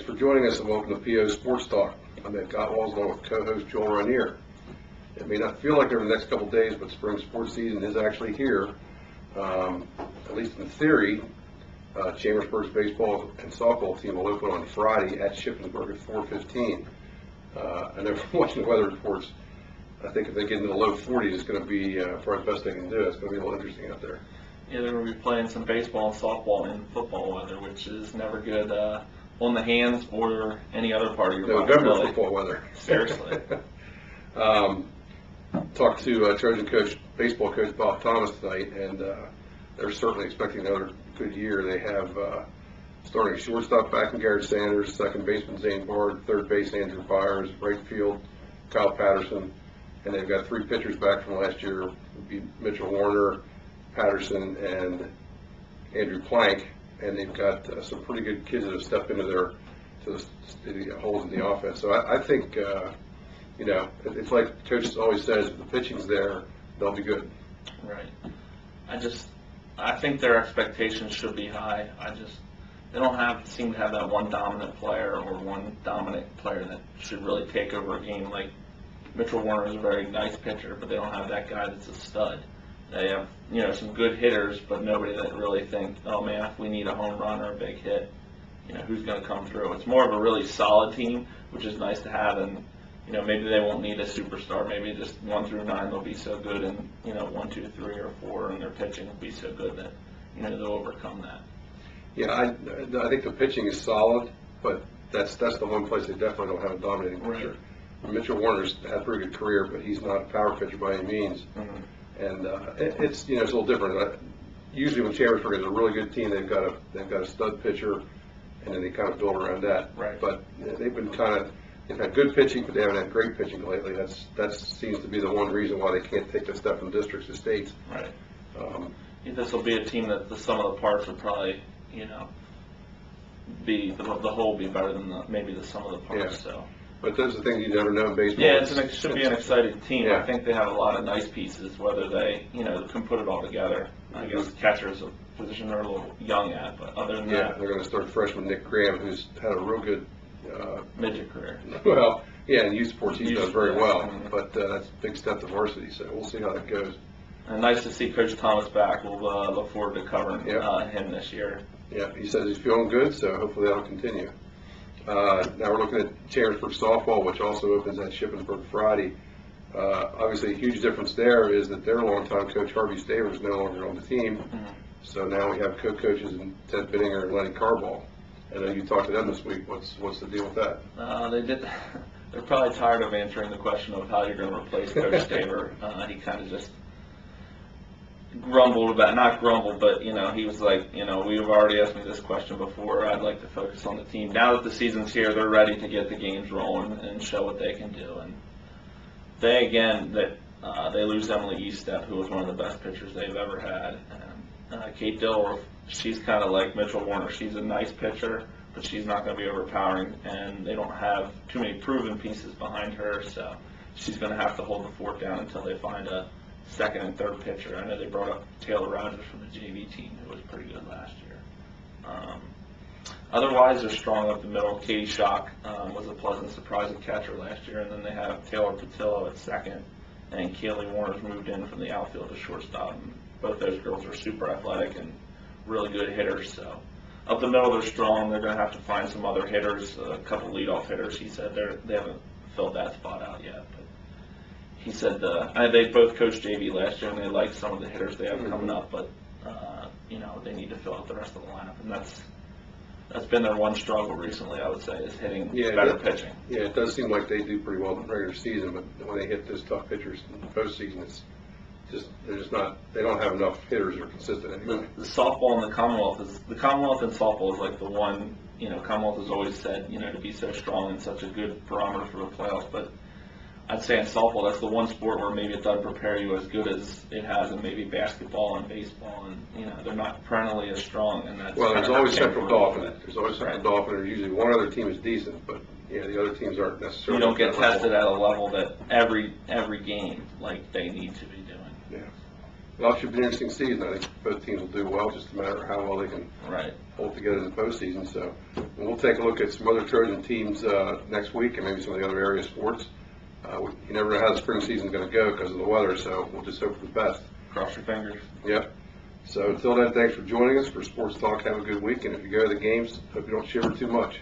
Thanks for joining us and welcome to PO Sports Talk. I'm Ed Gottwalls along with co-host Joel Rainier. It may not feel like it over the next couple of days, but spring sports season is actually here. At least in theory, Chambersburg's baseball and softball team will open on Friday at Shippensburg at 4:15. I know from watching the weather reports, I think if they get into the low 40s, it's going to be for the best they can do. It's going to be a little interesting out there. Yeah, they're going to be playing some baseball and softball in football weather, which is never good on the hands or any other part of your body. November really. football weather. Seriously. Talked to Trojan coach, baseball coach Bob Thomas tonight, and they're certainly expecting another good year. They have starting shortstop back in Garrett Sanders, second baseman Zane Bard, third base Andrew Byers, right field Kyle Patterson, and they've got three pitchers back from last year. Would be Mitchell Warner, Patterson, and Andrew Plank, and they've got some pretty good kids that have stepped into the holes in the offense. So I think, it's like Coach always says, if the pitching's there, they'll be good. Right. I think their expectations should be high. They don't seem to have that one dominant player or one dominant player that should really take over a game. Like Mitchell Warner is a very nice pitcher, but they don't have that guy that's a stud. They have, some good hitters, but nobody that really think, oh man, if we need a home run or a big hit, who's going to come through? It's more of a really solid team, which is nice to have, and maybe they won't need a superstar. Maybe just 1 through 9 they'll be so good, and 1, 2, 3, or 4, and their pitching will be so good that they'll overcome that. Yeah, I think the pitching is solid, but that's the one place they definitely don't have a dominating pitcher. Right. Mitchell Warner's had a pretty good career, but he's not a power pitcher by any means. Mm-hmm. And it's a little different. Usually when Chambersburg is a really good team, they've got a stud pitcher, and then they kind of build around that. Right. But they've had good pitching, but they haven't had great pitching lately. That seems to be the one reason why they can't take the step from districts to states. Right. This will be a team that the sum of the parts will probably, be the whole be better than maybe the sum of the parts. Yeah. So. But those are things you never know in baseball. Yeah, it should be an exciting team. Yeah. I think they have a lot of nice pieces, whether they, can put it all together. I guess catcher is a position they're a little young at, but other than that. They're going to start freshman Nick Graham, who's had a real good midget career. Well, yeah, in youth sports he's done very well, mm-hmm. but that's a big step to varsity, so we'll see how that goes. And nice to see Coach Thomas back. We'll look forward to covering him this year. Yeah, he says he's feeling good, so hopefully that'll continue. Now we're looking at Chambersburg softball, which also opens at Shippensburg Friday. Obviously, a huge difference there is that their longtime coach, Harvey Staver, is no longer on the team. Mm-hmm. So now we have co-coaches in Ted Binninger and Lenny Carball. I know you talked to them this week. What's the deal with that? They're probably tired of answering the question of how you're going to replace Coach Staver. He kind of just grumbled about, not grumbled, but he was like, we've already asked me this question before. I'd like to focus on the team. Now that the season's here, they're ready to get the games rolling and show what they can do. And they lose Emily Eastep, who was one of the best pitchers they've ever had. And Kate Dilworth, she's kind of like Mitchell Warner. She's a nice pitcher, but she's not going to be overpowering, and they don't have too many proven pieces behind her, so she's going to have to hold the fort down until they find a second and third pitcher. I know they brought up Taylor Rogers from the JV team, who was pretty good last year. Otherwise, they're strong up the middle. Katie Schock was a pleasant surprise at catcher last year, and then they have Taylor Patillo at second, and Kaylee Warner's moved in from the outfield to shortstop. And both those girls are super athletic and really good hitters. So up the middle, they're strong. They're going to have to find some other hitters, a couple leadoff hitters. He said they haven't filled that spot out yet. But he said they both coached JV last year, and they like some of the hitters they have coming up, but they need to fill out the rest of the lineup, and that's been their one struggle recently, I would say, is hitting better pitching. Yeah, it does seem like they do pretty well in the regular season, but when they hit those tough pitchers in the postseason, they don't have enough hitters that are consistent anyway. The softball and the Commonwealth and softball is like the one, Commonwealth has always said, to be so strong and such a good barometer for the playoffs, but I'd say in softball, that's the one sport where maybe it doesn't prepare you as good as it has in maybe basketball and baseball, and they're not perennially as strong. And that's there's always Central Dauphin. There's always Central Dauphin, or usually one other team is decent, but the other teams aren't necessarily. You don't get tested at a level that every game like they need to be doing. Yeah. Well, it should be an interesting season. I think both teams will do well, just a matter of how well they can Right. hold together in the postseason. So we'll take a look at some other Trojan teams next week and maybe some of the other area sports. You never know how the spring season's going to go because of the weather, so we'll just hope for the best. Cross your fingers. Yep. So until then, thanks for joining us for Sports Talk. Have a good week, and if you go to the games, hope you don't shiver too much.